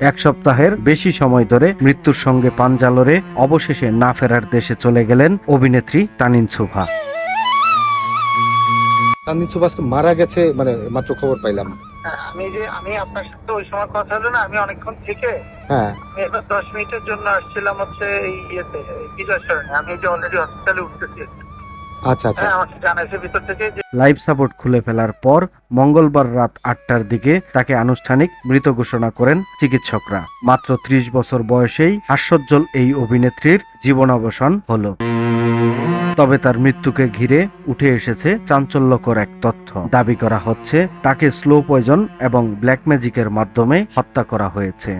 এক সপ্তাহের বেশি সময় ধরে মৃত্যুর সঙ্গে পাঞ্জা লড়ে অবশেষে না ফেরার দেশে চলে গেলেন অভিনেত্রী তানিন সুভা। তানিন সুভা মারা গেছে মানে মাত্র খবর পাইলাম। আমি আপনার সাথে ওই সময় কথা হলো না, আমি অনেকক্ষণ থেকে আমি এবার 10 মিনিটের জন্য আসছিলাম হচ্ছে এই ইয়েতে বিজয় সরণে। আমি যে অলরেডি হসপিটালে উঠতেছি। আচ্ছা, আমাকে জানাইছে ভিতর থেকে যে লাইফ সাপোর্ট খুলে ফেলার পর মঙ্গলবার রাত 8টার দিকে তাকে আনুষ্ঠানিক মৃত ঘোষণা করেন চিকিৎসকরা। মাত্র 30 বছর বয়সেই হাস্যোজ্জ্বল এই অভিনেত্রীর জীবনাবসান হলো। তবে তার মৃত্যুকে ঘিরে উঠে এসেছে চাঞ্চল্যকর এক তথ্য। দাবি করা হচ্ছে তাকে স্লো পয়জন এবং ব্ল্যাক ম্যাজিকের মাধ্যমে হত্যা করা হয়েছে।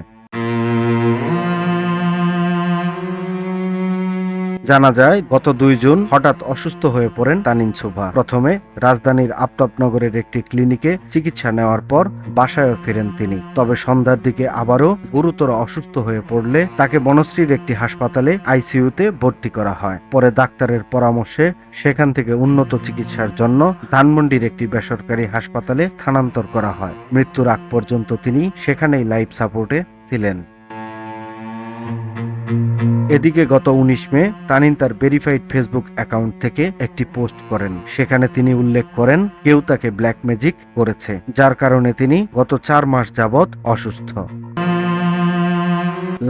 জানা যায় গত 2 জুন হঠাৎ অসুস্থ হয়ে পড়েন তানিন সুভা। প্রথমে রাজধানীর আফতাবনগরের একটি ক্লিনিকে চিকিৎসা নেওয়ার পর বাসায় ফিরেন তিনি। তবে সন্ধ্যার দিকে আবারও গুরুতর অসুস্থ হয়ে পড়লে তাকে বনশ্রীর একটি হাসপাতালে আইসিইউতে ভর্তি করা হয়। পরে ডাক্তারের পরামর্শে সেখান থেকে উন্নত চিকিৎসার জন্য ধানমন্ডির একটি বেসরকারি হাসপাতালে স্থানান্তর করা হয়। মৃত্যুর আগ পর্যন্ত তিনি সেখানেই লাইফ সাপোর্টে ছিলেন। এদিকে গত 19 মে তানিন তার ভেরিফাইড ফেসবুক অ্যাকাউন্ট থেকে একটি পোস্ট করেন। সেখানে তিনি উল্লেখ করেন কেউ তাকে ব্ল্যাক ম্যাজিক করেছে, যার কারণে তিনি গত 4 মাস যাবৎ অসুস্থ।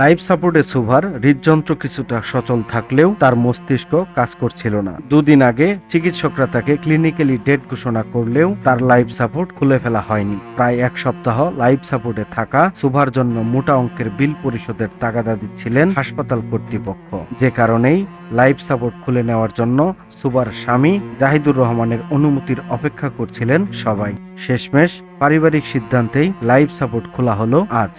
লাইফ সাপোর্টে সুভার হৃদযন্ত্র কিছুটা সচল থাকলেও তার মস্তিষ্ক কাজ করছিল না। 2 দিন আগে চিকিৎসকরা তাকে ক্লিনিক্যালি ডেড ঘোষণা করলেও তার লাইফ সাপোর্ট খুলে ফেলা হয়নি। প্রায় 1 সপ্তাহ লাইফ সাপোর্টে থাকা সুভার জন্য মোটা অঙ্কের বিল পরিশোধের তাগাদা দিচ্ছিলেন হাসপাতাল কর্তৃপক্ষ। যে কারণেই লাইফ সাপোর্ট খুলে নেওয়ার জন্য সুভার স্বামী জাহিদুর রহমানের অনুমতির অপেক্ষা করছিলেন সবাই। শেষমেশ পারিবারিক সিদ্ধান্তেই লাইফ সাপোর্ট খোলা হলো আজ।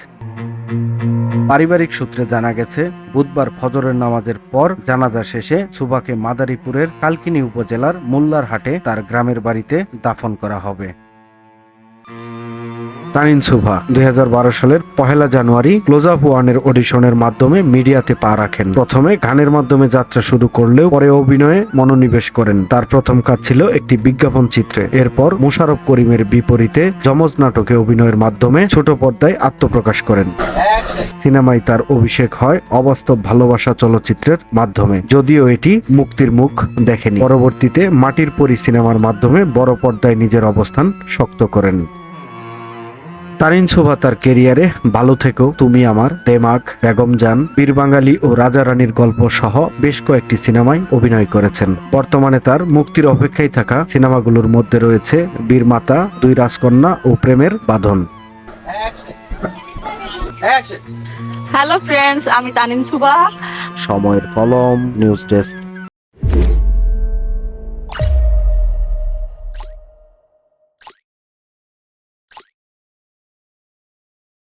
পারিবারিক সূত্রে জানা গেছে বুধবার ফজরের নামাজের পর জানাজা শেষে সুভাকে মাদারীপুরের কালকিনি উপজেলার মোল্লার হাটে তার গ্রামের বাড়িতে দাফন করা হবে। তানিন সুভা 2012 সালের 1 জানুয়ারি ক্লোজ আপ ওয়ানের অডিশনের মাধ্যমে মিডিয়াতে পা রাখেন। প্রথমে গানের মাধ্যমে যাত্রা শুরু করলেও পরে অভিনয়ে মনোনিবেশ করেন। তার প্রথম কাজ ছিল একটি বিজ্ঞাপন চিত্রে। এরপর মোশাররফ করিমের বিপরীতে যমজ নাটকে অভিনয়ের মাধ্যমে ছোট পর্দায় আত্মপ্রকাশ করেন। সিনেমায় তার অভিষেক হয় অবাস্তব ভালোবাসা চলচ্চিত্রের মাধ্যমে, যদিও এটি মুক্তির মুখ দেখেনি। পরবর্তীতে মাটির পরী সিনেমার মাধ্যমে বড় পর্দায় নিজের অবস্থান শক্ত করেন। তানিন সুভা তার ক্যারিয়ারে ভালো থেকো, তুমি আমার, দেমাগ, বেগম জান, বীর বাঙালি ও রাজা রানীর গল্প সহ বেশ কয়েকটি সিনেমায় অভিনয় করেছেন। বর্তমানে তার মুক্তির অপেক্ষায় থাকা সিনেমাগুলোর মধ্যে রয়েছে বীর মাতা, 2 রাজকন্যা ও প্রেমের বাঁধন। হ্যালো ফ্রেন্ডস, আমি তানিন সুভা। সময়ের কলম, নিউজ ডেস্ক।